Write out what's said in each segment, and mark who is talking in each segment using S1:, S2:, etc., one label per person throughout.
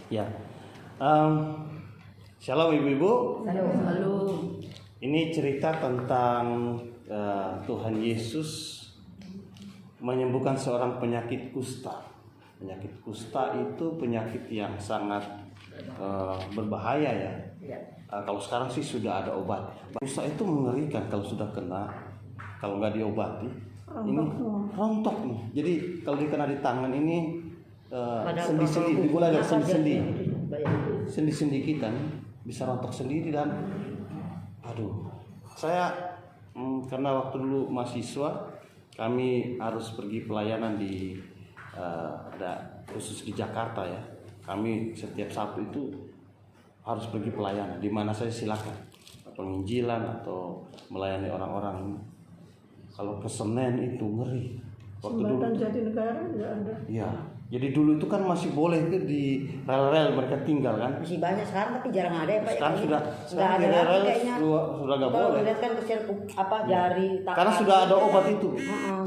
S1: Ya, shalom ibu-ibu.
S2: Halo.
S1: Ini cerita tentang Tuhan Yesus menyembuhkan seorang penyakit kusta. Penyakit kusta itu penyakit yang sangat berbahaya ya. Kalau sekarang sih sudah ada obat. Kusta itu mengerikan kalau sudah kena, kalau nggak diobati, ini rontok nih. Jadi kalau dikena di tangan ini sendi-sendi, dimulai dari sendi-sendi kita nih, bisa rontok sendiri dan saya karena waktu dulu mahasiswa kami harus pergi pelayanan di ada khusus di Jakarta ya. Kami setiap Sabtu itu harus pergi pelayanan di mana saya silakan penginjilan atau melayani orang-orang. Kalau ke Senen itu ngeri. Waktu
S2: Jembatan
S1: dulu
S2: Jatinegara juga ada.
S1: iya. Jadi dulu itu kan masih boleh itu di rel-rel mereka tinggal kan.
S3: Masih banyak sekarang tapi jarang ada ya Pak.
S1: Sekarang sudah
S3: nggak ada lagi
S1: rel
S3: kayaknya.
S1: sudah nggak
S3: Kalau
S1: boleh.
S3: lihat kan kesian jari tangan.
S1: Karena sudah ada obat itu.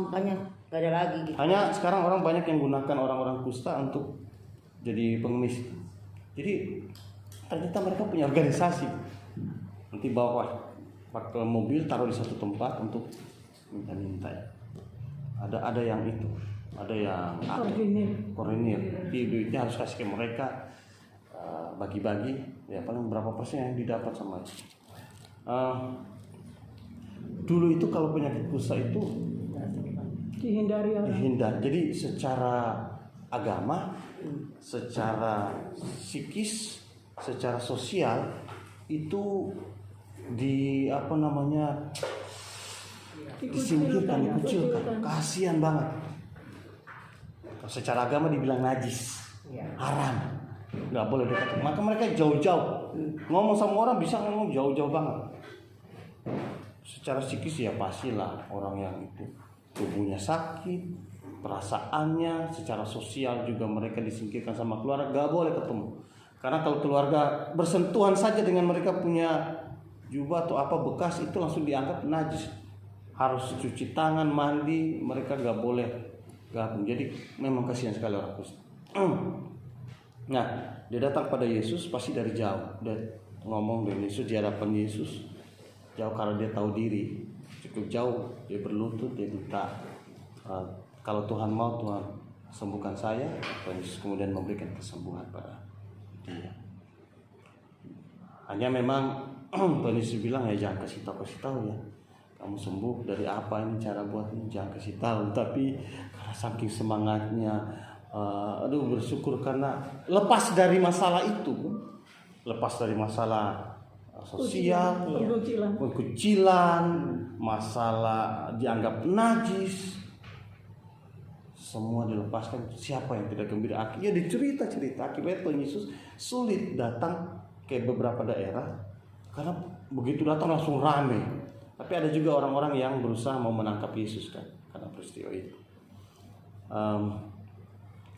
S3: Banyak nggak ada lagi gitu.
S1: Hanya sekarang orang banyak yang gunakan orang-orang kusta untuk jadi pengemis. Jadi ternyata mereka punya organisasi. Nanti bawa pakai mobil taruh di satu tempat untuk minta-minta ya. Ada yang itu, ada yang koordinir. Jadi duitnya harus kasih ke mereka, bagi-bagi. Ya paling berapa persen yang didapat sama itu. Dulu itu kalau penyakit kusta itu
S2: Dihindari.
S1: Jadi secara agama, secara psikis, secara sosial itu disingkirkan, dikucilkan. Kasihan banget. Secara agama dibilang najis, haram, nggak boleh dekat. Maka mereka jauh-jauh ngomong sama orang, bisa ngomong jauh-jauh banget. Secara psikis ya pastilah orang yang itu tubuhnya sakit, perasaannya, secara sosial juga mereka disingkirkan sama keluarga, nggak boleh ketemu. Karena kalau keluarga bersentuhan saja dengan mereka punya jubah atau apa bekas itu langsung dianggap najis. Harus cuci tangan, mandi, mereka nggak boleh gabung. Jadi memang kasihan sekali orang kusta. Nah, dia datang pada Yesus pasti dari jauh. Dia ngomong dengan Yesus di hadapan Yesus. Jauh karena dia tahu diri. Cukup jauh dia berlutut, dia minta kalau Tuhan mau, Tuhan sembuhkan saya. Tuhan Yesus kemudian memberikan kesembuhan pada dia. Hanya memang Tuhan Yesus bilang ya jangan kasih tahu ya. Kamu sembuh dari apa, ini cara buatnya, jangan kasih tahu. Tapi karena saking semangatnya, bersyukur karena lepas dari masalah itu, lepas dari masalah sosial, pengkucilan, masalah dianggap najis, semua dilepaskan. Siapa yang tidak gembira? Akhirnya dicerita akibatnya Tuhan Yesus sulit datang ke beberapa daerah karena begitu datang langsung rame. Tapi ada juga orang-orang yang berusaha mau menangkap Yesus kan karena peristiwa itu.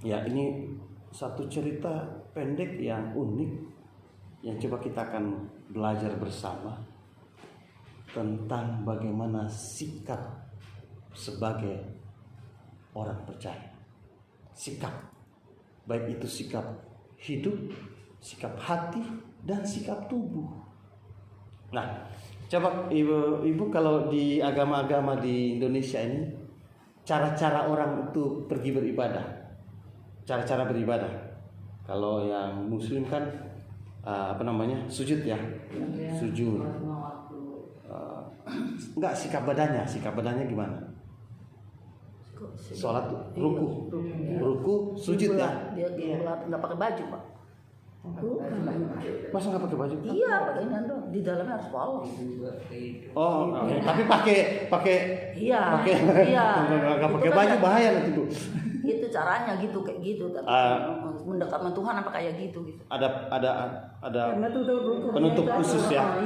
S1: Ya ini satu cerita pendek yang unik yang coba kita akan belajar bersama tentang bagaimana sikap sebagai orang percaya. Sikap, baik itu sikap hidup, sikap hati, dan sikap tubuh. Nah, coba ibu kalau di agama-agama di Indonesia ini cara-cara orang itu pergi beribadah, cara-cara beribadah. Kalau yang Muslim kan sujud ya, sujud. Enggak, sikap badannya gimana? Sholat ruku, sujud ya.
S3: Dia nggak pakai baju Pak.
S1: Masa nggak pakai baju?
S3: Iya pakai dong. Di dalamnya harus polos.
S1: Oh, tapi pakai.
S3: Iya.
S1: Nggak pakai baju bahaya nanti Bu.
S3: Itu caranya gitu kayak gitu. Tapi mendekat dengan Tuhan apa kayak gitu.
S1: Ada penutup khusus ya.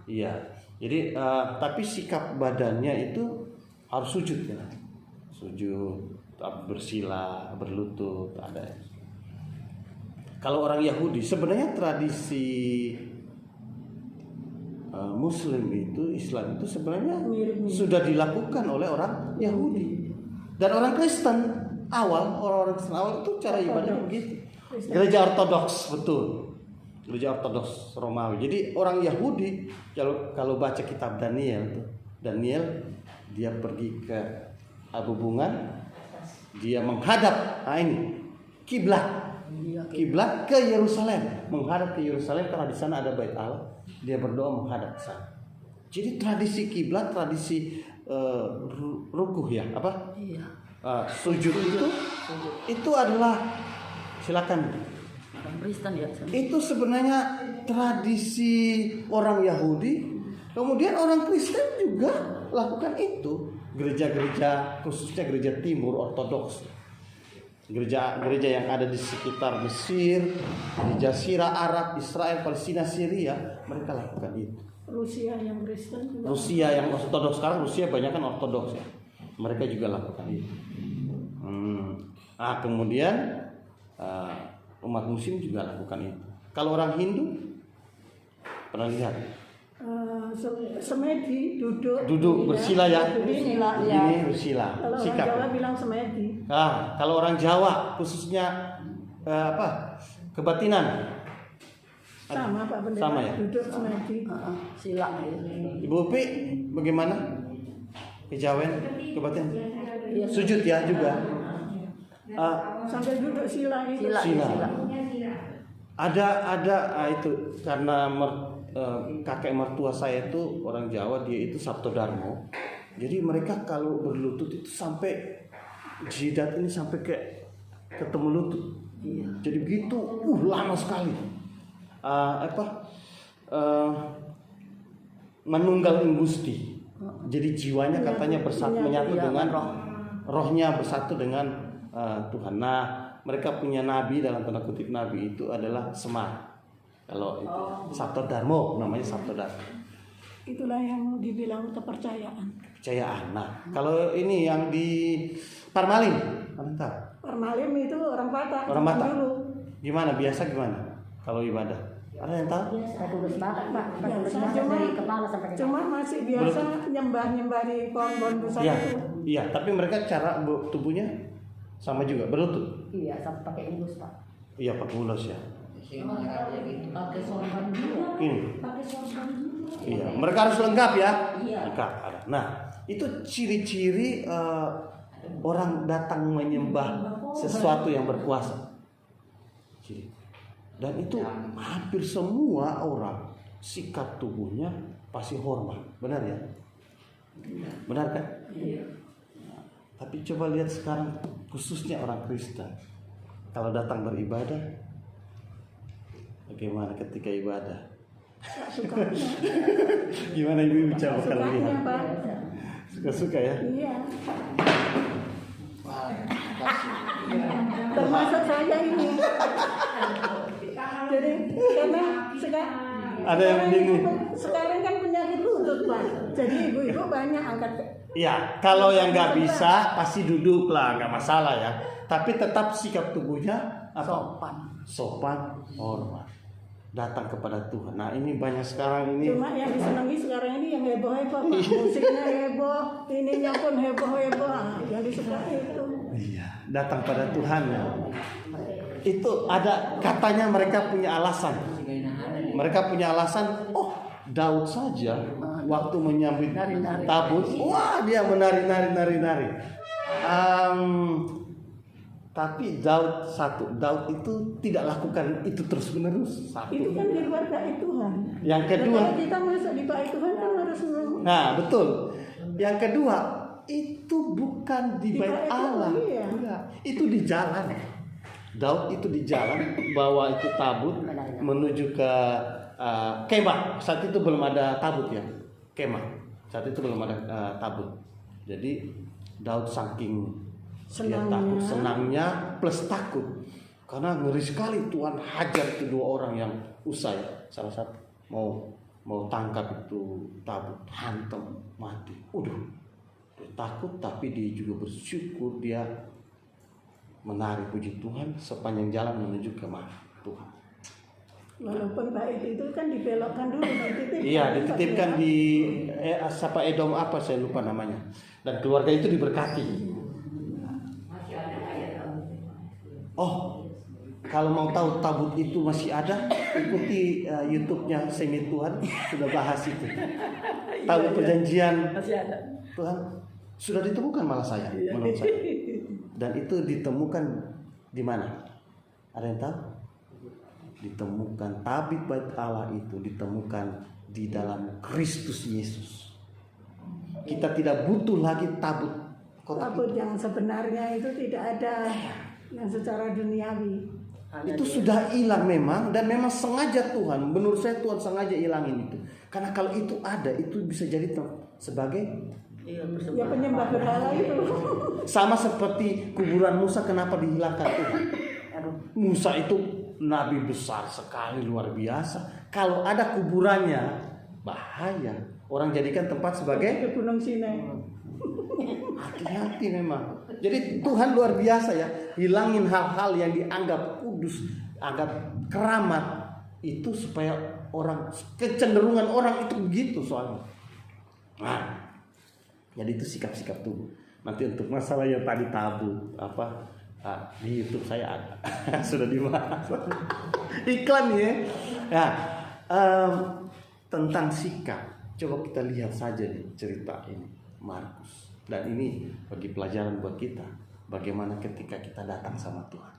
S1: Iya. Jadi tapi sikap badannya itu harus sujud ya. Sujud, bersila, berlutut, ada. Kalau orang Yahudi sebenarnya tradisi Muslim itu, Islam itu sebenarnya sudah dilakukan oleh orang Yahudi dan orang Kristen awal. Orang Kristen awal itu cara ibadah begitu. Gereja Ortodoks, betul. Gereja Ortodoks Romawi. Jadi orang Yahudi kalau baca kitab Daniel, dia pergi ke Abubungan, dia menghadap, ini kiblat ke Yerusalem, menghadap ke Yerusalem karena di sana ada Bait Allah. Dia berdoa menghadap ke sana. Jadi tradisi kiblat, tradisi rukuh ya, apa?
S3: Iya.
S1: Sujud itu adalah, silakan.
S3: Orang Kristen ya.
S1: Itu sebenarnya tradisi orang Yahudi, kemudian orang Kristen juga lakukan itu. Gereja-gereja, khususnya gereja Timur Ortodoks, gereja yang ada di sekitar Mesir, di Jazirah Arab, Israel, Palestina, Syria, mereka lakukan itu.
S2: Rusia yang Kristen juga.
S1: Rusia yang Ortodoks, sekarang Rusia banyak kan Ortodoks ya, mereka juga lakukan itu. Nah kemudian umat Muslim juga lakukan itu. Kalau orang Hindu pernah lihat?
S2: Semedi
S1: Duduk bersila ya.
S3: Bersila, ya.
S1: Ini bersila.
S2: Kalau orang
S1: Sikap.
S2: Jawa bilang semedi.
S1: Kalau orang Jawa khususnya kebatinan.
S2: Sama Pak Pendeta.
S1: Sama ya?
S2: Duduk semedi.
S3: Sila.
S1: Ibu Upi bagaimana? Kejawen, kebatinan.
S3: Iya.
S1: Sujud ya juga.
S2: Sambil duduk sila itu.
S1: Sila. Ada itu karena kakek mertua saya itu orang Jawa, dia itu Sabto Darmo. Jadi mereka kalau berlutut itu sampai jidat ini sampai ketemu lutut.
S3: Iya.
S1: Jadi begitu, lama sekali. Menunggal ing Gusti. Jadi jiwanya katanya menyatu dengan rohnya bersatu dengan Tuhan. Nah, mereka punya nabi, dalam tanda kutip nabi itu adalah Semar. Kalau itu Sabto Darmo, namanya Sabto Darmo.
S2: Itulah yang dibilang kepercayaan.
S1: Kepercayaan. Nah, kalau ini yang di Parmalin, mantap.
S2: Parmalim itu orang Batak.
S1: Orang Batak.
S2: Dulu.
S1: Gimana? Biasa gimana? Kalau ibadah? Ada yang tahu?
S4: Saya tulus banget Pak, tulus
S2: Biasa,
S4: banget dari kepala sampai ke
S2: cuma masih biasa nyembah di pohon besar
S1: Iya,
S2: itu.
S1: iya. Tapi mereka cara tubuhnya sama juga, berlutut.
S4: Iya, sampai pakai indus Pak.
S1: Iya, pakai ulos ya.
S4: Pakai sorban juga.
S1: Ini.
S4: Pakai sorban juga.
S1: Iya, mereka harus lengkap ya.
S4: Iya.
S1: Lengkap ada. Nah, itu ciri-ciri orang datang menyembah sesuatu yang berkuasa. Ciri. Dan itu hampir semua orang sikap tubuhnya pasti hormat, benar ya? Benar kan?
S2: Iya.
S1: Tapi coba lihat sekarang, khususnya orang Kristen, kalau datang beribadah, bagaimana ketika ibadah?
S2: Sukanya.
S1: Gimana ibu bicara kalau
S2: Sukanya
S1: lihat?
S2: Pak.
S1: Suka-suka ya?
S2: Iya. Termasuk saya ini. Jadi karena
S1: Ada yang bingung.
S2: sekarang kan penyakit lutut Pak. Jadi ibu-ibu banyak angkat.
S1: Iya, kalau yang nggak bisa pasti duduk lah, nggak masalah ya. Tapi tetap sikap tubuhnya apa? Sopan, hormat, datang kepada Tuhan. Nah ini banyak sekarang ini.
S2: Cuma yang disenangi sekarang ini yang heboh-heboh Pak. Musiknya heboh, ininya pun heboh-heboh. Yang disukai itu.
S1: Iya, datang pada Tuhan ya. Itu ada katanya mereka punya alasan. Mereka punya alasan. Oh, Daud saja waktu menyambut tabut, wah dia menari. Tapi Daud itu tidak lakukan itu terus menerus.
S2: Itu kan di luar bait Tuhan.
S1: Yang kedua,
S2: kalau kita masuk di bait Tuhan kan harus.
S1: nah betul. Yang kedua, itu bukan di bait Allah,
S2: iya.
S1: enggak. Itu di jalan. Daud itu di jalan bawa itu tabut menuju ke kemah. Saat itu belum ada tabut ya, kemah. Saat itu belum ada tabut. Jadi Daud saking dia takut, senangnya plus takut karena ngeri sekali Tuhan hajar kedua orang yang usai. Salah satu mau tangkap itu tabut, hantam mati. Udah dia takut, tapi dia juga bersyukur, dia menari puji Tuhan sepanjang jalan menuju ke Tuhan.
S2: Walaupun bait itu kan dibelokkan dulu, dititipkan.
S1: Iya, dititipkan di siapa Edom apa saya lupa namanya. Dan keluarga itu diberkati. Oh, Kalau mau tahu tabut itu masih ada, ikuti YouTube-nya Semi Tuhan, sudah bahas itu. Tabut perjanjian
S3: Masih ada.
S1: Tuhan sudah ditemukan malah saya, menurut saya. Dan itu ditemukan di mana? Ada yang tahu? Ditemukan tabit bait Allah itu ditemukan di dalam Kristus Yesus. Kita tidak butuh lagi tabut kotak
S2: Tabut yang sebenarnya itu tidak ada yang secara duniawi.
S1: itu sudah hilang memang, dan memang sengaja Tuhan, menurut saya Tuhan sengaja hilangin itu. Karena kalau itu ada, itu bisa jadi sebagai
S3: Iya,
S2: Ya penyembah berhala itu.
S1: sama seperti kuburan Musa, kenapa dihilangkan Tuhan? Musa itu nabi besar sekali, luar biasa. Kalau ada kuburannya bahaya. Orang jadikan tempat sebagai
S2: Ke Gunung Sinai.
S1: hati-hati memang. Jadi Tuhan luar biasa ya, hilangin hal-hal yang dianggap kudus, anggap keramat itu supaya orang, kecenderungan orang itu begitu soalnya. Nah, jadi itu sikap-sikap tubuh. Nanti untuk masalah yang tadi tabu di YouTube saya ada sudah dibahas iklan ya. Ya, tentang sikap. Coba kita lihat saja nih cerita ini Markus. Dan ini bagi pelajaran buat kita, bagaimana ketika kita datang sama Tuhan.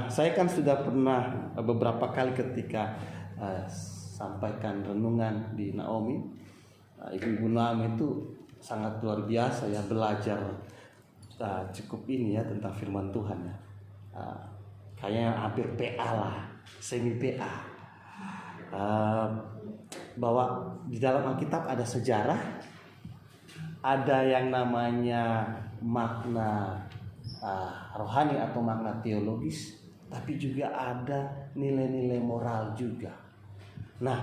S1: Saya kan sudah pernah beberapa kali ketika sampaikan renungan di Naomi. Ibu Naomi itu sangat luar biasa ya, belajar cukup ini ya tentang firman Tuhan ya. Kayaknya hampir PA lah, semi PA. Bahwa di dalam Alkitab ada sejarah, ada yang namanya makna rohani atau makna teologis, tapi juga ada nilai-nilai moral juga. Nah,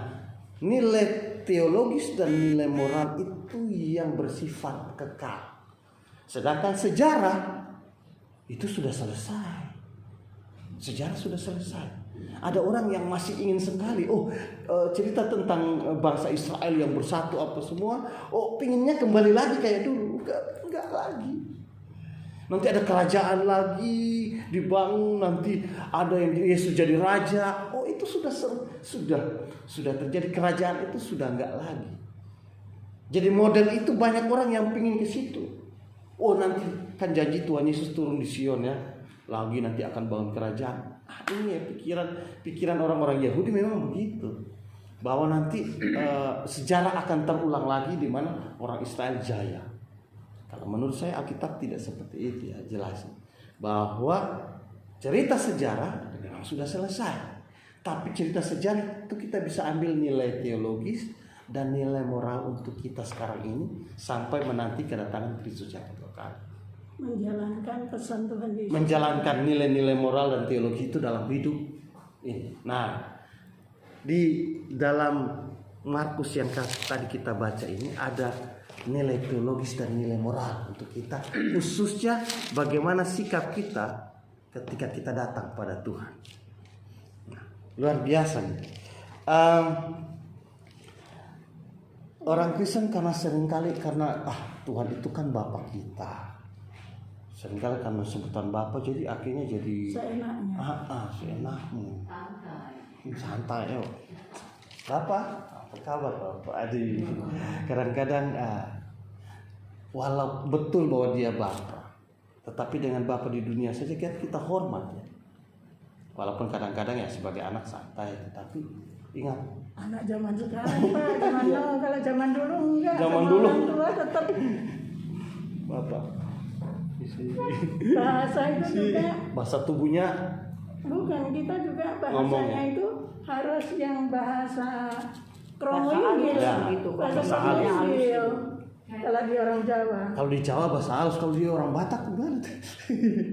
S1: nilai teologis dan nilai moral itu yang bersifat kekal. Sedangkan sejarah itu sudah selesai. Sejarah sudah selesai. Ada orang yang masih ingin sekali, cerita tentang bangsa Israel yang bersatu apa semua, pinginnya kembali lagi kayak dulu. Enggak lagi. Nanti ada kerajaan lagi dibangun, nanti ada yang Yesus jadi raja. Itu sudah terjadi, kerajaan itu sudah enggak lagi. Jadi model itu banyak orang yang pingin ke situ. Nanti kan janji Tuhan Yesus turun di Sion ya. Lagi nanti akan bangun kerajaan. Ini ya pikiran orang-orang Yahudi memang begitu. Bahwa nanti sejarah akan terulang lagi di mana orang Israel jaya. Kalau menurut saya Alkitab tidak seperti itu ya, jelas bahwa cerita sejarah memang sudah selesai. Tapi cerita sejarah itu kita bisa ambil nilai teologis dan nilai moral untuk kita sekarang ini sampai menanti kedatangan Kristus yang kedua kali.
S2: Menjalankan pesan Tuhan Yesus.
S1: Menjalankan nilai-nilai moral dan teologi itu dalam hidup ini. Nah, di dalam Markus yang tadi kita baca ini ada nilai teologis dan nilai moral untuk kita, khususnya bagaimana sikap kita ketika kita datang pada Tuhan. Nah, luar biasa nih. Orang Kristen karena Tuhan itu kan Bapa kita. Seringkali karena sebutan Bapa jadi akhirnya jadi
S2: Seenaknya.
S1: Seenakmu. Santai yo. Bapak, apa kabar Bapak? Aduh. Kadang-kadang walau betul bahwa dia Bapa, tetapi dengan Bapa di dunia saja kita hormat ya. Walaupun kadang-kadang ya sebagai anak santai, tetapi ingat
S2: Anak zaman sekarang Pak, kalau zaman dulu enggak.
S1: Zaman
S2: sama
S1: dulu.
S2: orang tua tetap
S1: Bapak.
S2: bahasa itu juga
S1: Bahasa tubuhnya
S2: bukan, kita juga
S1: Ngomong
S2: bahasanya
S1: ya?
S2: itu harus yang bahasa kromo
S3: Bahasa
S2: Inggris,
S1: halus
S3: ya, gitu,
S2: bahasa
S1: bahasa
S2: kromo
S1: halus.
S2: Inggris. Kalau di orang Jawa,
S1: kalau di Jawa bahasa halus, kalau di orang Batak gimana?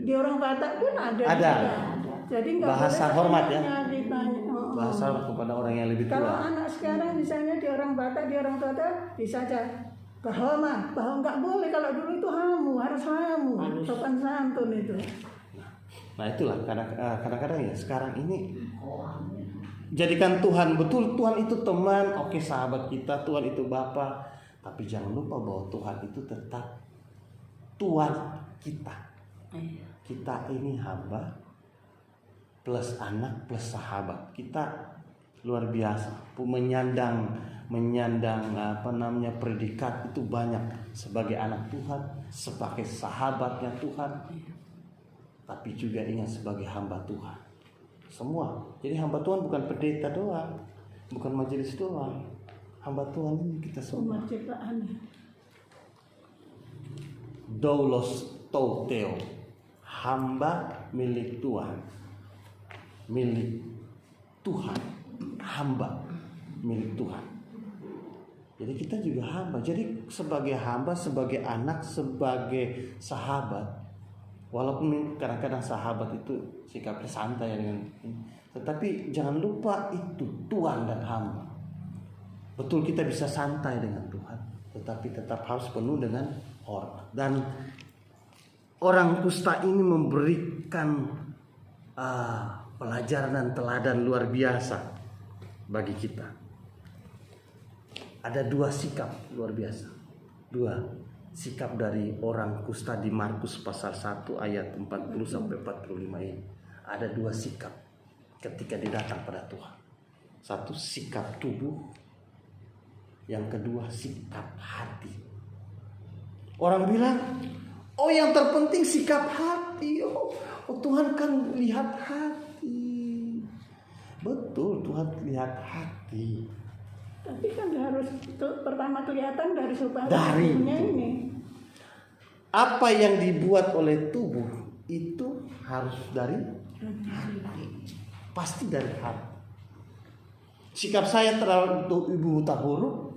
S2: di orang Batak pun ada.
S1: Ada.
S2: juga. Jadi nggak
S1: Bahasa
S2: boleh
S1: hormat ya?
S2: anaknya ditanya.
S1: Bahasa kepada orang yang lebih
S2: Kalau
S1: tua.
S2: anak sekarang misalnya di orang Batak, di orang Toda bisa aja bahwa nggak boleh. Kalau dulu itu harus hamu, sopan santun itu.
S1: Nah itulah kadang-kadang ya sekarang ini jadikan Tuhan, betul Tuhan itu teman, oke sahabat kita, Tuhan itu Bapa, tapi jangan lupa bahwa Tuhan itu tetap Tuhan kita. kita ini hamba plus anak plus sahabat. Kita luar biasa, menyandang predikat itu banyak sebagai anak Tuhan, sebagai sahabatnya Tuhan, tapi juga ingat sebagai hamba Tuhan. Semua. Jadi hamba Tuhan bukan pendeta doang, bukan majelis doang. Hamba Tuhan ini kita semua.
S2: Umat ciptaan.
S1: Doulos Toteo, hamba milik Tuhan, milik Tuhan, hamba milik Tuhan. Jadi kita juga hamba. Jadi sebagai hamba, sebagai anak, sebagai sahabat, walaupun kadang-kadang sahabat itu sikapnya santai dengan ini, tetapi jangan lupa itu Tuhan dan hamba. Betul kita bisa santai dengan Tuhan, tetapi tetap harus penuh dengan hormat. Dan orang kusta ini memberikan pelajaran dan teladan luar biasa bagi kita. Ada 2 sikap luar biasa. 2 sikap dari orang kusta di Markus pasal 1 ayat 40 sampai 45 ini. Ada 2 sikap ketika dia datang pada Tuhan. 1 sikap tubuh, yang kedua sikap hati. Orang bilang, oh yang terpenting sikap hati. Oh Tuhan kan lihat hati. Betul, Tuhan lihat hati.
S2: Tapi kan harus pertama kelihatan dari supaya
S1: Dari
S2: tubuhnya
S1: itu.
S2: ini.
S1: Apa yang dibuat oleh tubuh itu harus dari hati. Pasti dari hati. Sikap saya terhadap Ibu Tahuru,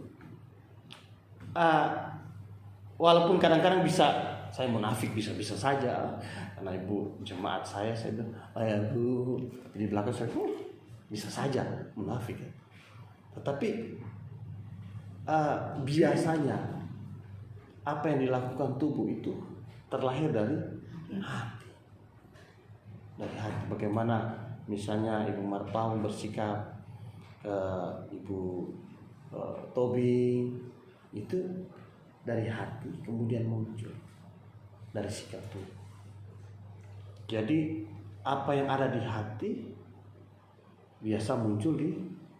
S1: walaupun kadang-kadang saya munafik, bisa saja. Karena ibu jemaat saya bilang, ayah bu, di belakang saya, bisa saja munafik. Tetapi biasanya apa yang dilakukan tubuh itu terlahir dari hati. Dari hati. Bagaimana misalnya Ibu Marpaun bersikap ke Ibu Tobi, itu dari hati kemudian muncul dari sikap tubuh. Jadi apa yang ada di hati biasa muncul di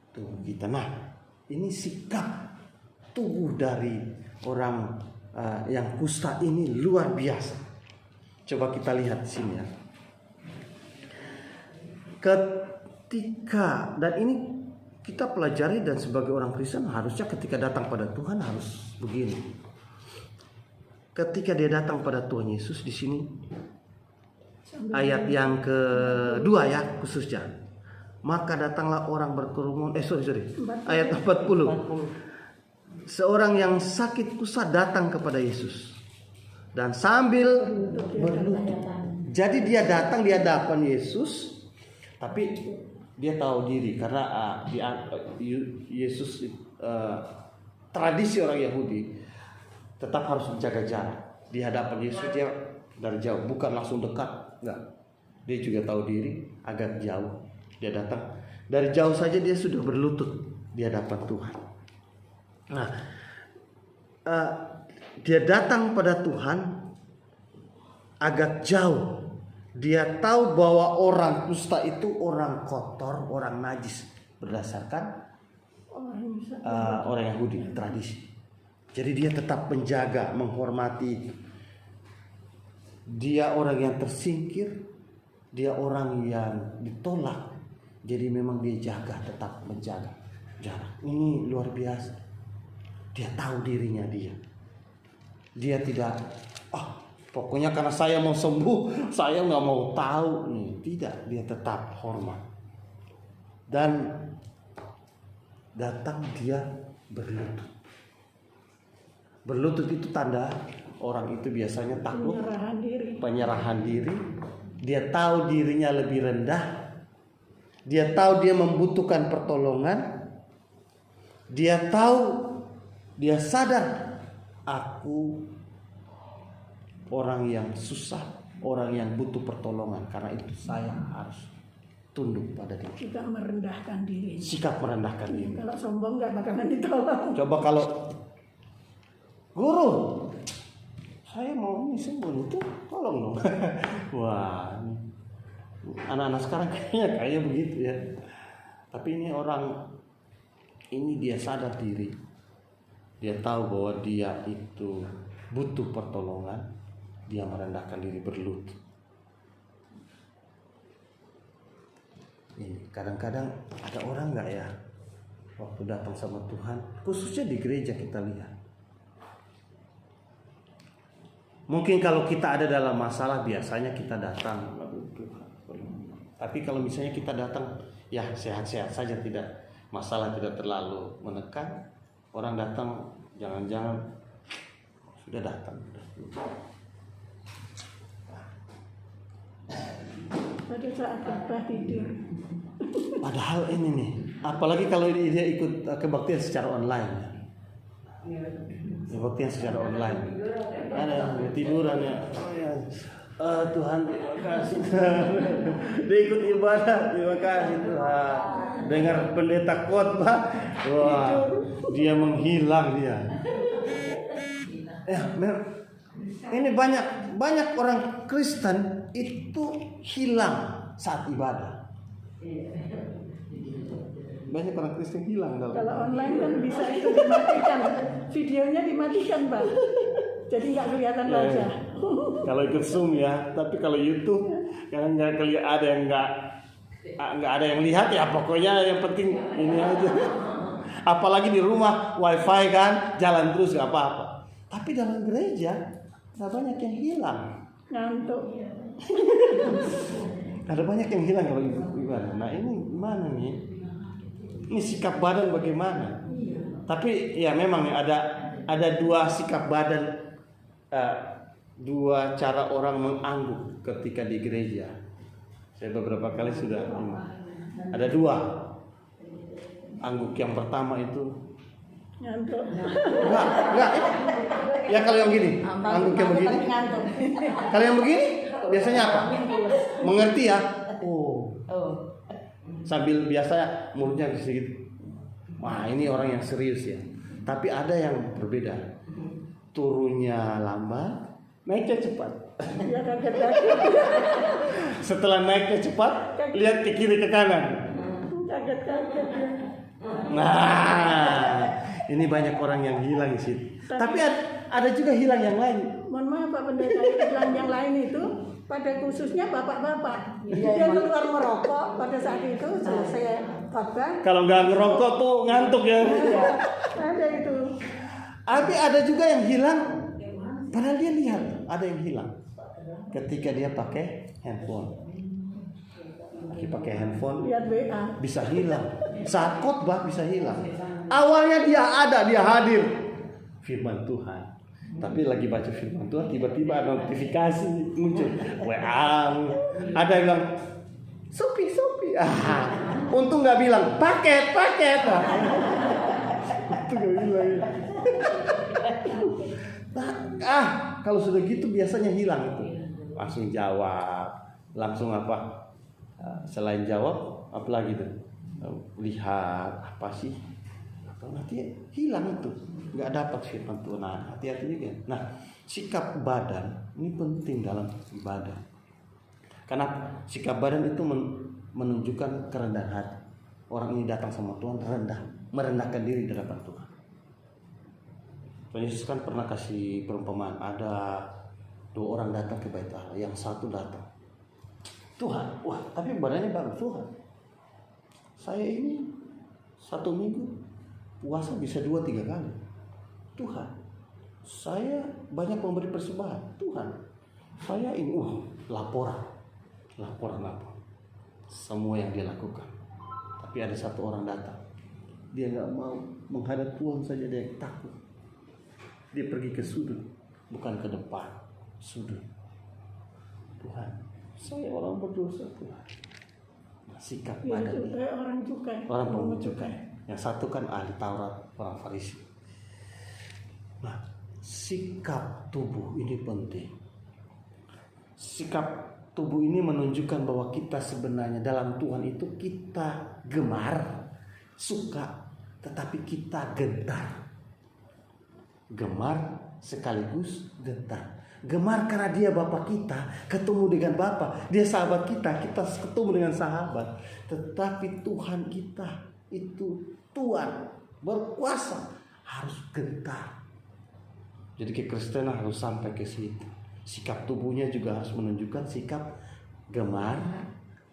S1: tubuh kita. Nah, ini sikap tubuh dari orang yang kusta ini luar biasa. Coba kita lihat di sini ya. Ketika, dan ini kita pelajari, dan sebagai orang Kristen harusnya ketika datang pada Tuhan harus begini. Ketika dia datang pada Tuhan Yesus di sini, ayat yang kedua ya khususnya. Maka datanglah orang berkerumun. Ayat 40. Seorang yang sakit kusta datang kepada Yesus dan sambil berlutut. Jadi dia datang di hadapan Yesus, tapi dia tahu diri karena Yesus tradisi orang Yahudi tetap harus menjaga jarak. Di hadapan Yesus dia dari jauh, bukan langsung dekat, enggak. Dia juga tahu diri agak jauh. Dia datang dari jauh saja, dia sudah berlutut di hadapan Tuhan. Nah, dia datang pada Tuhan agak jauh. Dia tahu bahwa orang kusta itu orang kotor, orang najis berdasarkan orang Yahudi tradisi. Jadi dia tetap menjaga, menghormati. Dia orang yang tersingkir, dia orang yang ditolak. Jadi memang dia jaga, tetap menjaga jarak. Ini luar biasa. Dia tahu dirinya dia. Dia tidak, pokoknya karena saya mau sembuh, saya nggak mau tahu nih. Tidak, dia tetap hormat. Dan datang dia berlutut. Berlutut itu tanda orang itu biasanya takut, penyerahan diri. Dia tahu dirinya lebih rendah. Dia tahu dia membutuhkan pertolongan. Dia tahu, dia sadar, aku orang yang susah, orang yang butuh pertolongan. Karena itu saya harus tunduk pada dia.
S2: Sikap merendahkan diri.
S1: Sikap merendahkan diri.
S2: Kalau sombong nggak bakalan ditolong.
S1: Coba kalau guru, saya mau ini sembuh itu, tolong dong. Wah, anak-anak sekarang kayaknya kayak begitu ya. Tapi ini orang ini dia sadar diri, dia tahu bahwa dia itu butuh pertolongan, dia merendahkan diri berlutut. Ini kadang-kadang ada orang nggak ya waktu datang sama Tuhan, khususnya di gereja kita lihat. Mungkin kalau kita ada dalam masalah biasanya kita datang, tapi kalau misalnya kita datang ya sehat-sehat saja, tidak masalah, tidak terlalu menekan, orang datang jangan-jangan sudah datang.
S2: Pada saat khotbah tidur.
S1: Padahal ini nih, apalagi kalau dia ikut kebaktian secara online. Kebaktian secara online. Ada yang tiduran ya. Oh ya. Tuhan terima kasih. Dia ikut ibadah, terima kasih Tuhan. Dengar pendeta khotbah, wah, dia menghilang dia. Ini banyak orang Kristen itu hilang saat ibadah. Banyak orang Kristen hilang dalam.
S2: Kalau online kan bisa itu dimatikan, videonya dimatikan Pak. Jadi nggak kelihatan wajah.
S1: Kalau ikut Zoom ya, tapi kalau YouTube kan nggak kelihatan, ada yang nggak ada yang lihat ya, pokoknya yang penting ini aja. Apalagi di rumah wifi kan jalan terus nggak apa-apa. Tapi dalam gereja ada banyak yang hilang.
S2: Ngantuk.
S1: Ada banyak yang hilang kalau ibadah. Nah ini gimana nih? Ini sikap badan bagaimana? Tapi ya memang ada dua sikap badan, dua cara orang mengangguk ketika di gereja. Saya beberapa kali sudah ini. Ada dua. Angguk yang pertama itu
S2: Ngantuk.
S1: enggak. Ya kalau yang gini, angguk yang begini. Kalau yang begini biasanya apa? Mengerti ya? Oh. Sambil biasa mulutnya sedikit. Wah, ini orang yang serius ya. Tapi ada yang berbeda. Turunnya lambat, naiknya cepat.
S2: Ya kaget-kaget.
S1: Setelah naiknya cepat, lihat ke kiri ke kanan.
S2: Kaget-kaget ya.
S1: Nah, ini banyak orang yang hilang sih. Tapi ada juga hilang yang lain.
S2: Mohon maaf Pak Pendeta, hilang yang lain itu pada khususnya bapak-bapak. Dia keluar merokok pada saat itu selesai khotbah.
S1: Kalau nggak ngerokok tuh ngantuk ya.
S2: Ada itu.
S1: Tapi ada juga yang hilang. Padahal dia lihat ada yang hilang ketika dia pakai handphone. Pakai handphone
S2: Lihat WA.
S1: bisa hilang. Saat khotbah bisa hilang. Awalnya dia ada, dia hadir. Firman Tuhan. Tapi lagi baca firman Tuhan, tiba-tiba ada notifikasi muncul. WA. Ada yang bilang, Sopi. Untung nggak bilang paket. Itu nggak bilang. Kalau sudah gitu biasanya hilang itu. Langsung jawab, langsung apa? Selain jawab, apalagi tuh? Lihat apa sih? Nanti hilang itu, nggak dapat firman Tuhan. Nah, hati-hati juga. Nah, sikap badan ini penting dalam ibadah. Karena sikap badan itu menunjukkan kerendahan hati. Orang ini datang sama Tuhan merendahkan diri di hadapan Tuhan. Tuhan Yesus kan pernah kasih perumpamaan, ada dua orang datang ke bait Allah, yang satu datang, Tuhan, wah tapi badannya bagus. Tuhan, saya ini 1 minggu puasa bisa 2-3 kali. Tuhan, saya banyak memberi persembahan. Tuhan, saya ini laporan semua yang dia lakukan. Tapi ada satu orang datang, dia nggak mau menghadap Tuhan saja, dia takut. Dia pergi ke sudut, bukan ke depan, sudut. Tuhan, saya orang berdosa Tuhan. Sikap badan ini. Orang pungut cukai. Yang satu kan ahli Taurat, orang Farisi. Nah, sikap tubuh ini penting. Sikap tubuh ini menunjukkan bahwa kita sebenarnya dalam Tuhan itu kita gemar, suka, tetapi kita gentar. Gemar sekaligus gentar. Gemar karena dia Bapa kita, ketemu dengan Bapa. Dia sahabat kita, kita ketemu dengan sahabat. Tetapi Tuhan kita itu Tuhan berkuasa, harus gentar. Jadi kekristenan harus sampai ke situ. Sikap tubuhnya juga harus menunjukkan sikap gemar,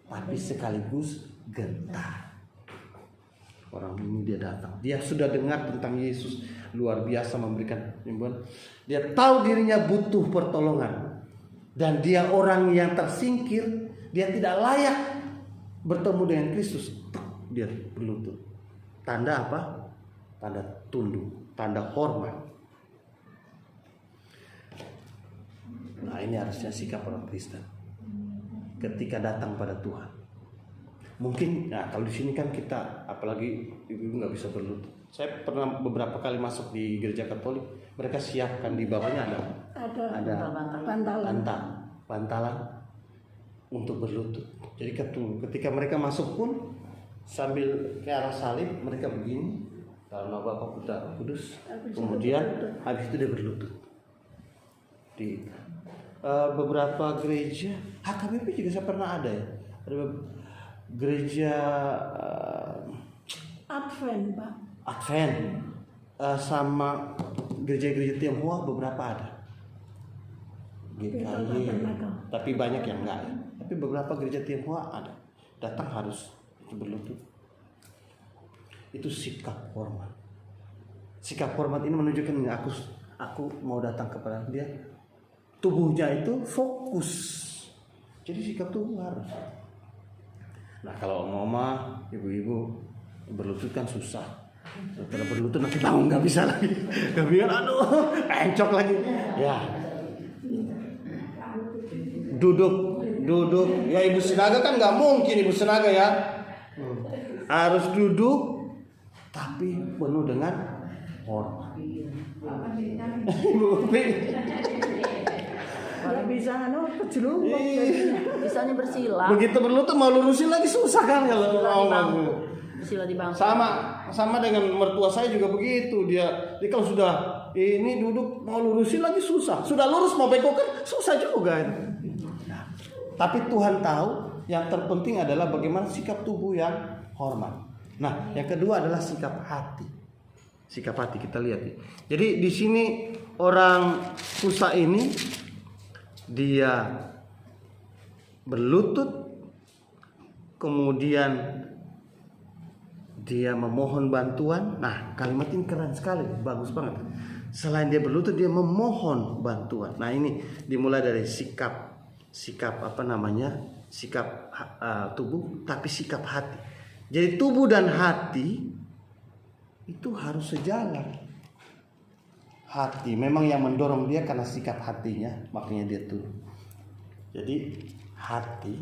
S1: tapi sekaligus gentar. Orang ini dia datang, dia sudah dengar tentang Yesus, luar biasa memberikan himbauan. Dia tahu dirinya butuh pertolongan, dan dia orang yang tersingkir, dia tidak layak bertemu dengan Kristus. Dia berlutut. Tanda apa? Tanda tunduk, tanda hormat. Nah, ini harusnya sikap orang Kristen ketika datang pada Tuhan. Mungkin, nah kalau di sini kan kita, apalagi ibu-ibu nggak bisa berlutut. Saya pernah beberapa kali masuk di gereja Katolik, mereka siapkan di bawahnya ada bantalan untuk berlutut. Jadi ketika mereka masuk pun sambil ke arah salib mereka begini, dalam nama Bapa Putra Roh Kudus. Kemudian habis itu dia berlutut. Di beberapa gereja, HKBP juga saya pernah ada ya. Ada gereja
S2: Advent, Pak.
S1: Advent sama gereja-gereja Tionghoa beberapa ada. GKY, tapi banyak yang enggak ya. Tapi beberapa gereja Tionghoa ada. Datang harus berlutut. Itu sikap hormat. Sikap hormat ini menunjukkan aku mau datang kepada dia. Tubuhnya itu fokus. Jadi sikap tubuh harus. Nah kalau mama, ibu-ibu berlutut kan susah. Setelah berlutut nanti bangun nggak bisa lagi. Kemudian aduh, encok lagi. Ya. Duduk. Ya ibu senaga kan nggak mungkin ibu senaga ya. Harus duduk, tapi penuh dengan hormat.
S2: Kalau bisa kejelungguk.
S3: Bisanya bersila.
S1: Begitu berlutut mau lurusin lagi susah kan kalau mau.
S3: Bersila di bangku.
S1: Sama dengan mertua saya juga begitu. Dia kalau sudah ini duduk mau lurusin lagi susah. Sudah lurus mau bengkok kan susah juga. Nah, tapi Tuhan tahu yang terpenting adalah bagaimana sikap tubuh yang hormat. Nah, yang kedua adalah sikap hati. Sikap hati kita lihat nih. Jadi di sini orang Kusa ini dia berlutut, kemudian dia memohon bantuan. Nah, kalimat ini keren sekali, bagus banget. Selain dia berlutut, dia memohon bantuan. Nah, ini dimulai dari sikap tubuh, tapi sikap hati. Jadi tubuh dan hati itu harus sejalan. Hati memang yang mendorong dia karena sikap hatinya, makanya dia tubuh. Jadi hati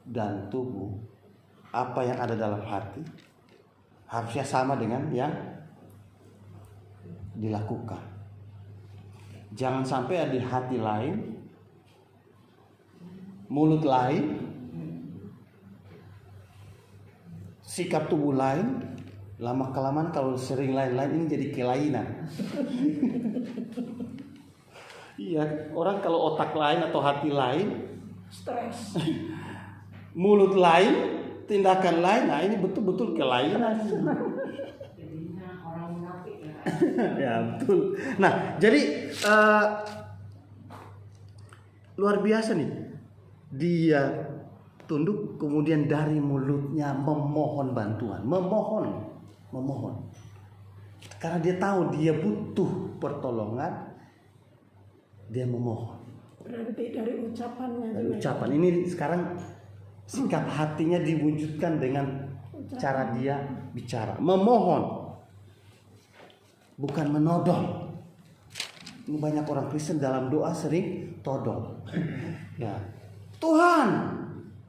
S1: dan tubuh, apa yang ada dalam hati harusnya sama dengan yang dilakukan. Jangan sampai ada hati lain, mulut lain, sikap tubuh lain. Lama kelamaan kalau sering lain-lain ini jadi kelainan. Iya, orang kalau otak lain atau hati lain,
S2: Stres.
S1: mulut lain, tindakan lain, nah ini betul-betul kelainan. Ya betul. Nah jadi luar biasa nih. Dia tunduk, kemudian dari mulutnya memohon bantuan, memohon. Karena dia tahu dia butuh pertolongan, dia memohon.
S2: Berarti dari ucapannya.
S1: Dari ucapan ini sekarang sikap hatinya diwujudkan dengan cara dia bicara, memohon, bukan menodong. Ini banyak orang Kristen dalam doa sering todong. Ya, Tuhan,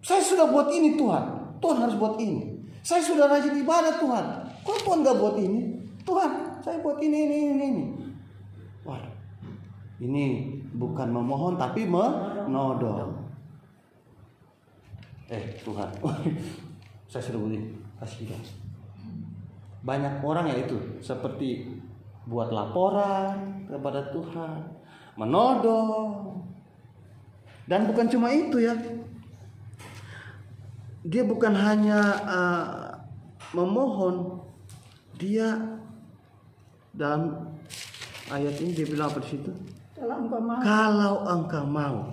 S1: saya sudah buat ini Tuhan harus buat ini. Saya sudah rajin ibadah Tuhan, kok Tuhan gak buat ini? Tuhan, saya buat ini. Waduh, ini bukan memohon tapi menodong. Tuhan, saya sudah buat ini, kasih dong. Banyak orang ya itu seperti buat laporan kepada Tuhan, menodong. Dan bukan cuma itu ya. Dia bukan hanya memohon, dia dalam ayat ini dia bilang apa di situ? Kalau engkau mau,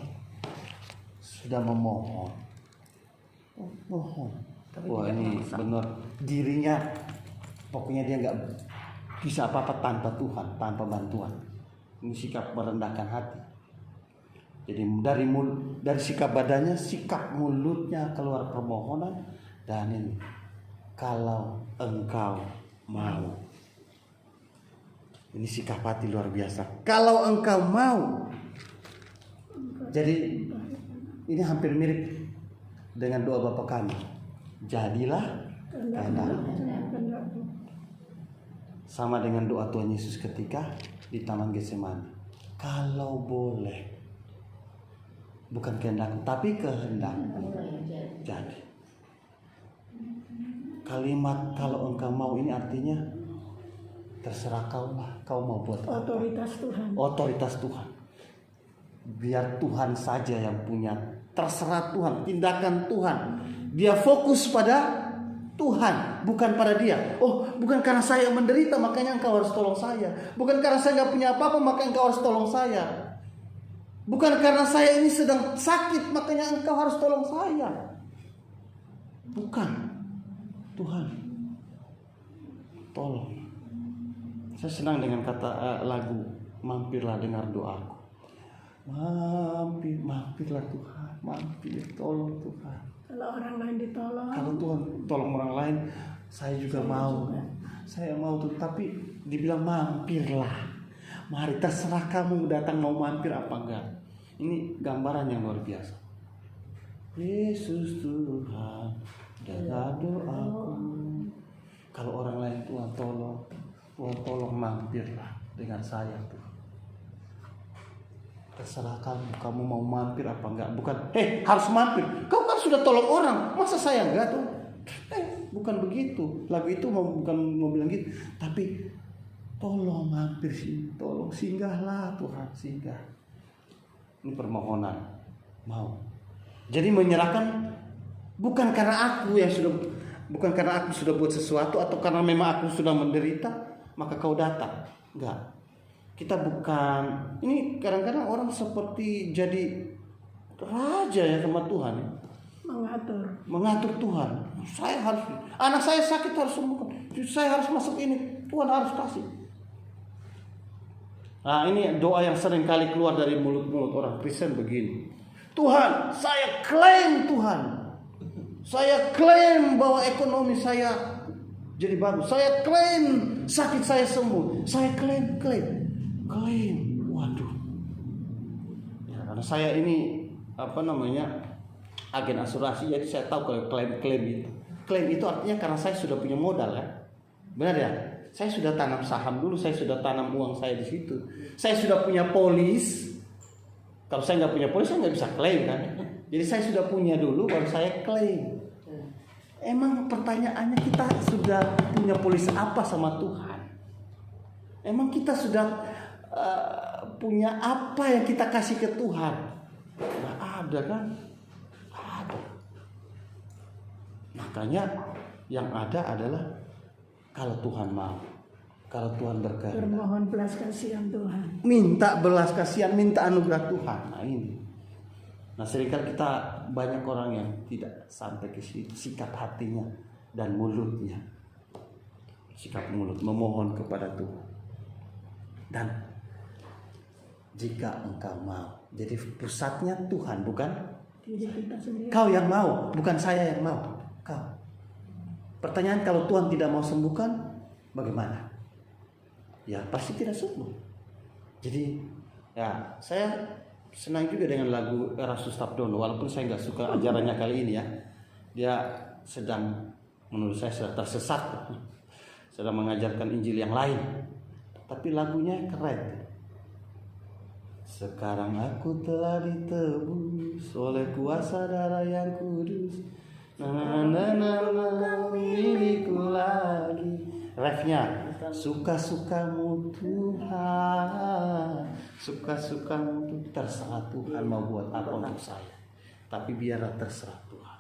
S1: sudah memohon, mohon. Wah ini benar dirinya, pokoknya dia nggak bisa apa-apa tanpa Tuhan, tanpa bantuan. Ini sikap merendahkan hati. Jadi dari sikap badannya, sikap mulutnya keluar permohonan, dan ini kalau engkau mau. Ini sikap hati luar biasa. Kalau engkau mau. Jadi ini hampir mirip dengan doa Bapa kami. Jadilah kehendakmu. Sama dengan doa Tuhan Yesus ketika di Taman Getsemani. Kalau boleh. Bukan kehendakmu, tapi kehendakmu jadi. Kalimat kalau engkau mau ini artinya terserah kau lah, kau mau buat apa.
S2: Otoritas Tuhan.
S1: Otoritas Tuhan. Biar Tuhan saja yang punya. Terserah Tuhan, tindakan Tuhan. Dia fokus pada Tuhan, bukan pada dia. Oh, bukan karena saya menderita makanya engkau harus tolong saya. Bukan karena saya gak punya apa-apa makanya engkau harus tolong saya. Bukan karena saya ini sedang sakit makanya engkau harus tolong saya. Bukan. Tuhan, tolong. Saya senang dengan kata lagu mampirlah dengar doaku. Mampirlah Tuhan, mampir, tolong Tuhan.
S2: Kalau orang lain ditolong.
S1: Kalau Tuhan tolong orang lain, saya juga mau. Saya mau tuh, tapi dibilang mampirlah. Mari terserah kamu datang mau mampir apa enggak. Ini gambaran yang luar biasa. Yesus Tuhan, dengar doaku. Kalau orang lain Tuhan tolong mampirlah dengan saya Tuhan. Terserah kamu mau mampir apa enggak. Bukan, harus mampir. Kau kan sudah tolong orang, masa saya enggak tuh? Bukan begitu. Lagu itu bukan mau bilang gitu, tapi tolong mampir sini, tolong singgahlah Tuhan, singgah. Ini permohonan, mau. Jadi menyerahkan bukan karena aku sudah buat sesuatu atau karena memang aku sudah menderita maka kau datang. Enggak. Kita bukan. Ini kadang-kadang orang seperti jadi raja ya sama Tuhan. Mengatur Tuhan. Anak saya sakit harus sembuhkan. Saya harus masuk ini. Tuhan harus kasih. Nah, ini doa yang sering kali keluar dari mulut-mulut orang Kristen begini. Tuhan, saya klaim Tuhan. Saya klaim bahwa ekonomi saya jadi bagus. Saya klaim sakit saya sembuh. Saya klaim. Waduh. Ya, karena saya ini agen asuransi, jadi saya tahu kalau klaim itu. Klaim itu artinya karena saya sudah punya modal kan. Benar ya? Saya sudah tanam saham dulu, saya sudah tanam uang saya di situ. Saya sudah punya polis. Kalau saya nggak punya polis, saya nggak bisa klaim kan. Jadi saya sudah punya dulu, baru saya klaim. Emang pertanyaannya kita sudah punya polis apa sama Tuhan? Emang kita sudah punya apa yang kita kasih ke Tuhan? Nggak ada kan? Ada. Makanya yang ada adalah kalau Tuhan mau, kalau Tuhan berkehendak,
S2: bermohon belas kasihan Tuhan,
S1: minta belas kasihan, minta anugerah Tuhan. Nah ini. Nah seringkali kita banyak orang yang tidak sampai ke sikap hatinya dan mulutnya, sikap mulut memohon kepada Tuhan. Dan jika engkau mau, jadi pusatnya Tuhan, bukan
S2: diri kita sendiri.
S1: Kau yang mau, bukan saya yang mau. Kau. Pertanyaan, kalau Tuhan tidak mau sembuhkan, bagaimana? Ya pasti tidak sembuh. Jadi ya saya senang juga dengan lagu Erastus Tapdono, walaupun saya nggak suka ajarannya kali ini ya. Dia menurut saya sudah tersesat, sedang mengajarkan Injil yang lain. Tapi lagunya keren. Sekarang aku telah ditebus oleh kuasa darah yang kudus. Milikku lagi. Refnya Suka-sukamu Tuhan, suka-sukamu Tuhan. Terserah Tuhan mau buat apa untuk saya. Tapi biarlah terserah Tuhan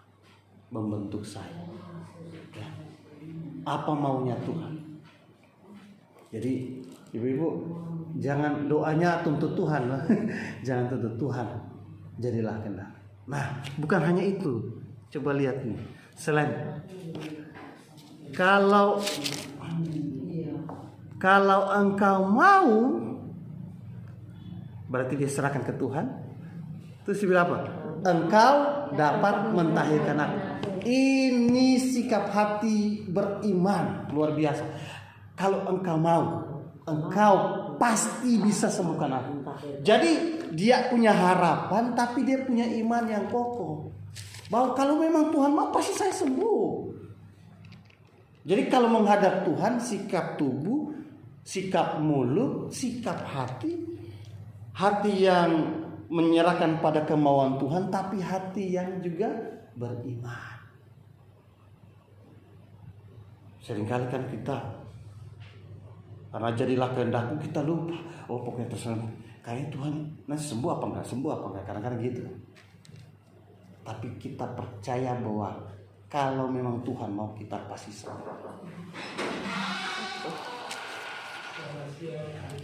S1: membentuk saya. Ya. Apa maunya Tuhan. Jadi ibu-ibu jangan doanya tuntut Tuhan. Jangan tuntut Tuhan. Jadilah kehendak. Nah, bukan hanya itu. Coba lihat nih. Selain kalau engkau mau, berarti dia serahkan ke Tuhan. Terus dia bilang apa? Engkau dapat mentahirkan aku. Ini sikap hati beriman luar biasa. Kalau engkau mau, engkau pasti bisa sembuhkan aku. Jadi dia punya harapan, tapi dia punya iman yang kokoh. Bahwa kalau memang Tuhan mau, pasti saya sembuh. Jadi kalau menghadap Tuhan, sikap tubuh, sikap mulut, sikap hati yang menyerahkan pada kemauan Tuhan, tapi hati yang juga beriman. Seringkali kan kita, karena jadilah kehendakmu, kita lupa. Oh pokoknya terserah. Kayaknya Tuhan nanti sembuh apa enggak, sembuh apa enggak, kadang-kadang gitu. Tapi kita percaya bahwa kalau memang Tuhan mau, kita pasti sembuh.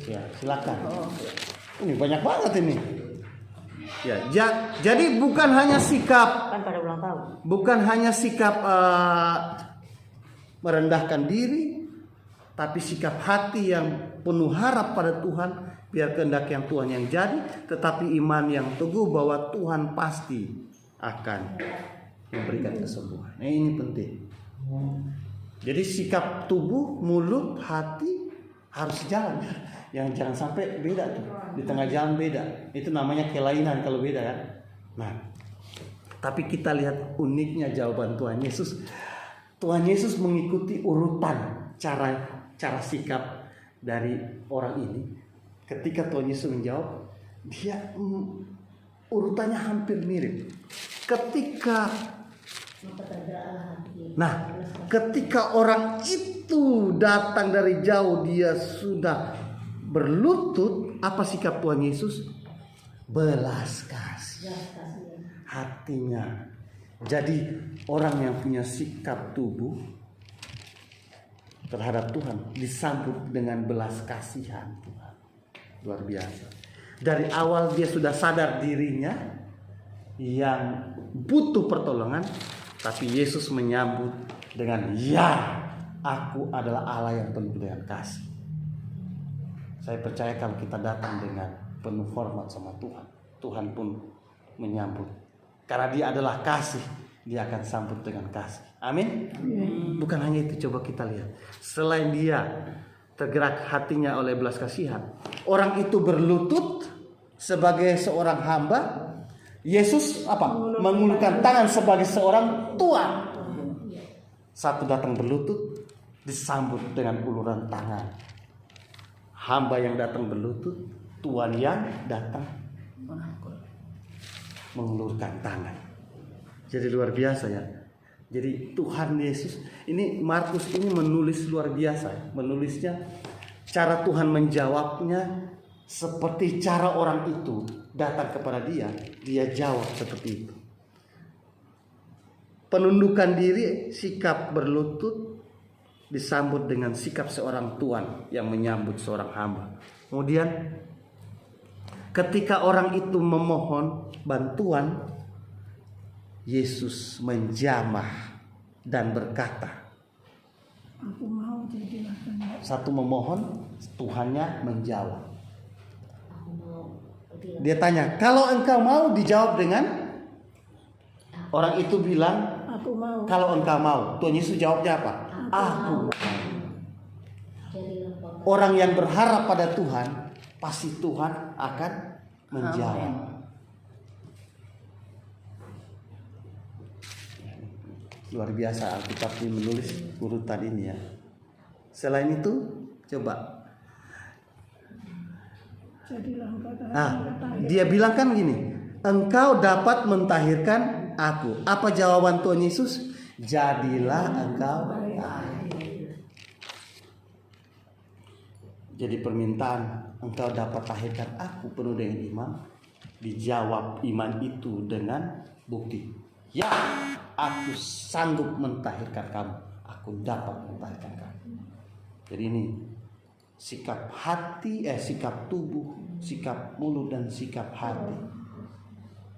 S1: Ya, silakan. Ini banyak banget ini. Ya, jadi bukan hanya sikap,
S3: Kan pada ulang tahun.
S1: bukan hanya sikap merendahkan diri, tapi sikap hati yang penuh harap pada Tuhan, biar kehendak yang Tuhan yang jadi, tetapi iman yang teguh bahwa Tuhan pasti akan memberikan kesembuhan. Nah, ini penting. Jadi sikap tubuh, mulut, hati harus jalan. Yang jangan sampai beda tuh. Di tengah jalan beda. Itu namanya kelainan kalau beda kan. Nah, tapi kita lihat uniknya jawaban Tuhan Yesus. Tuhan Yesus mengikuti urutan cara sikap dari orang ini. Ketika Tuhan Yesus menjawab, dia urutannya hampir mirip. Ketika orang itu datang dari jauh, dia sudah berlutut. Apa sikap Tuhan Yesus? Belas kasih hatinya. Jadi orang yang punya sikap tubuh terhadap Tuhan disambut dengan belas kasihan Tuhan. Luar biasa. Dari awal dia sudah sadar dirinya yang butuh pertolongan, tapi Yesus menyambut dengan, ya, aku adalah Allah yang penuh dengan kasih. Saya percaya kalau kita datang dengan penuh hormat sama Tuhan, Tuhan pun menyambut. Karena dia adalah kasih, dia akan sambut dengan kasih. Amin. Bukan hanya itu, coba kita lihat. Selain dia tergerak hatinya oleh belas kasihan, orang itu berlutut sebagai seorang hamba. Yesus mengulurkan tangan sebagai seorang tuan. Satu datang berlutut, disambut dengan uluran tangan. Hamba yang datang berlutut, tuan yang datang mengulurkan tangan. Jadi luar biasa ya. Jadi Tuhan Yesus, ini Markus ini menulis luar biasa. Menulisnya, cara Tuhan menjawabnya seperti cara orang itu datang kepada dia jawab seperti itu. Penundukan diri, sikap berlutut disambut dengan sikap seorang tuan yang menyambut seorang hamba. Kemudian ketika orang itu memohon bantuan, Yesus menjamah dan berkata,
S2: Aku mau jadilah kehendak.
S1: satu memohon, Tuhannya menjawab. Dia tanya, kalau engkau mau, dijawab dengan, orang itu bilang,
S2: Aku mau.
S1: kalau engkau mau. Tuhan Yesus jawabnya apa? Aku. Orang yang berharap pada Tuhan, pasti Tuhan akan menjawab. Luar biasa Alkitab ini menulis urutan ini ya. Selain itu, coba. Dia bilang kan gini, engkau dapat mentahirkan aku. Apa jawaban Tuhan Yesus? Jadilah engkau tahir. Jadi permintaan engkau dapat lahirkan aku penuh dengan iman. Dijawab iman itu dengan bukti. Ya, aku sanggup mentahirkan kamu. Aku dapat mentahirkan kamu. Jadi ini sikap hati, sikap tubuh, sikap mulut dan sikap hati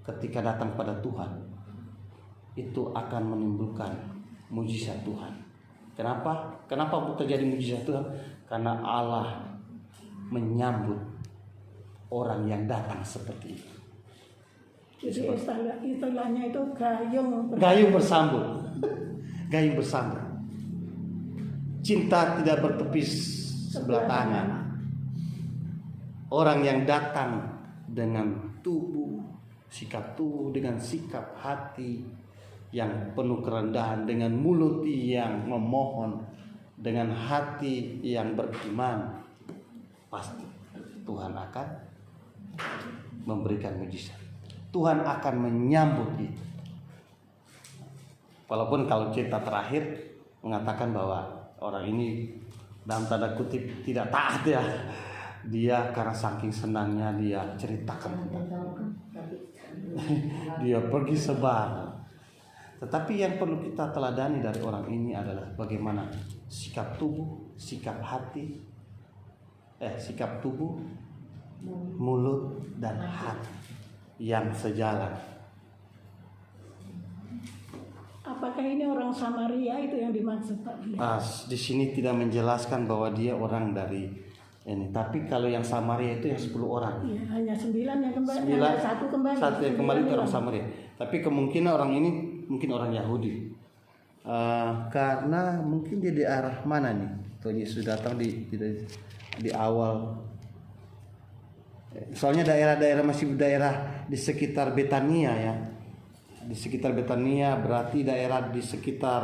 S1: ketika datang pada Tuhan itu akan menimbulkan mujizat Tuhan. Kenapa? Kenapa terjadi mujizat Tuhan? Karena Allah menyambut orang yang datang seperti itu.
S2: Jadi istilahnya itu
S1: Gayung bersambut. Gayung bersambut. Cinta tidak bertepis sebelah tangan. Orang yang datang dengan tubuh, sikap tubuh, dengan sikap hati yang penuh kerendahan, dengan mulut yang memohon, dengan hati yang beriman, pasti Tuhan akan memberikan mujizat. Tuhan akan menyambut itu. Walaupun kalau cerita terakhir mengatakan bahwa orang ini dalam tanda kutip tidak taat ya. Dia karena saking senangnya dia ceritakan tentang dia pergi sebar. Tetapi yang perlu kita teladani dari orang ini adalah bagaimana sikap tubuh, sikap hati, sikap tubuh, mulut dan hati yang sejalan.
S2: Apakah ini orang Samaria itu yang dimaksud Pak?
S1: Di sini tidak menjelaskan bahwa dia orang dari ini. Tapi kalau yang Samaria itu yang 10 orang.
S2: Ya, hanya 9 yang kembali.
S1: 9,
S2: satu kembali.
S1: Satu yang kembali itu orang Samaria. Tapi kemungkinan orang ini mungkin orang Yahudi. Karena mungkin dia di arah mana nih? Tuh Yesus datang di awal. Soalnya daerah-daerah masih daerah di sekitar Betania ya. Di sekitar Betania berarti daerah di sekitar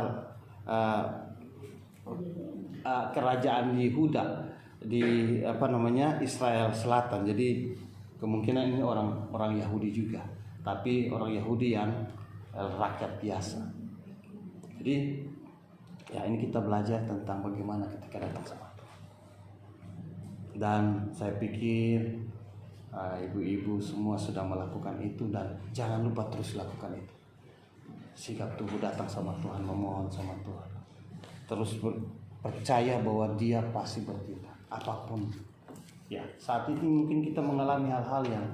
S1: kerajaan Yehuda di Israel Selatan. Jadi kemungkinan ini orang Yahudi juga, tapi orang Yahudi yang rakyat biasa. Jadi ya ini kita belajar tentang bagaimana ketika datang sama Tuhan. Dan saya pikir ibu-ibu semua sudah melakukan itu dan jangan lupa terus lakukan itu. Sikap tubuh datang sama Tuhan, memohon sama Tuhan. Terus percaya bahwa Dia pasti bertindak apapun. Ya, saat ini mungkin kita mengalami hal-hal yang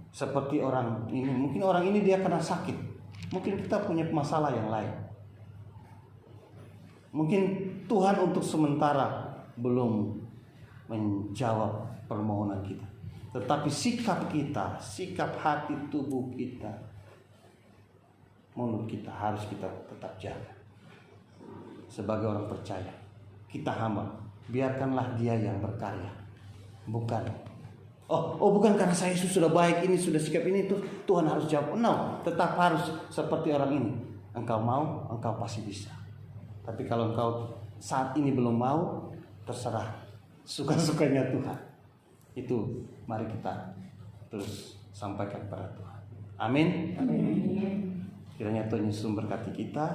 S1: seperti orang ini. Mungkin orang ini dia kena sakit. Mungkin kita punya masalah yang lain. Mungkin Tuhan untuk sementara belum menjawab permohonan kita. Tetapi sikap kita, sikap hati tubuh kita, mulut kita harus kita tetap jaga. Sebagai orang percaya, kita hamba, biarkanlah Dia yang berkarya. Bukan bukan karena saya sudah baik ini, sudah sikap ini itu Tuhan harus jawab. No, tetap harus seperti orang ini. Engkau mau, engkau pasti bisa. Tapi kalau engkau saat ini belum mau, terserah, suka-sukanya Tuhan. Itu mari kita terus sampaikan kepada Tuhan. Amin. Kiranya Tuhan Yesus memberkati kita.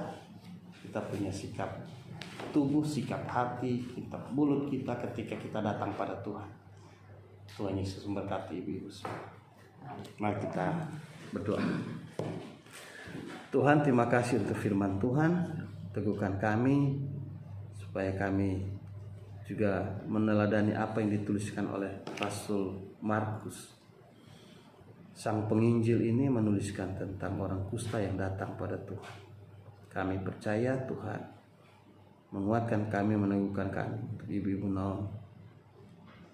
S1: Kita punya sikap tubuh, sikap hati, sikap mulut kita ketika kita datang pada Tuhan. Tuhan Yesus memberkati ibu-ibu semua. Mari kita berdoa. Tuhan, terima kasih untuk firman Tuhan. Teguhkan kami supaya kami juga meneladani apa yang dituliskan oleh Rasul Markus. Sang penginjil ini menuliskan tentang orang kusta yang datang pada Tuhan. Kami percaya Tuhan menguatkan kami, meneguhkan kami. Untuk ibu-ibu Naomi,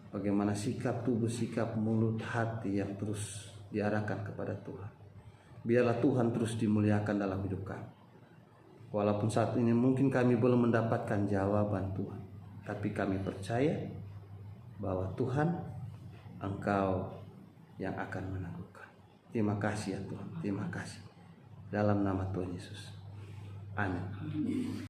S1: bagaimana sikap tubuh, sikap mulut, hati yang terus diarahkan kepada Tuhan. Biarlah Tuhan terus dimuliakan dalam hidup kami. Walaupun saat ini mungkin kami belum mendapatkan jawaban Tuhan, tapi kami percaya bahwa Tuhan, Engkau yang akan meneguhkan. Terima kasih ya Tuhan, terima kasih. Dalam nama Tuhan Yesus. Amin.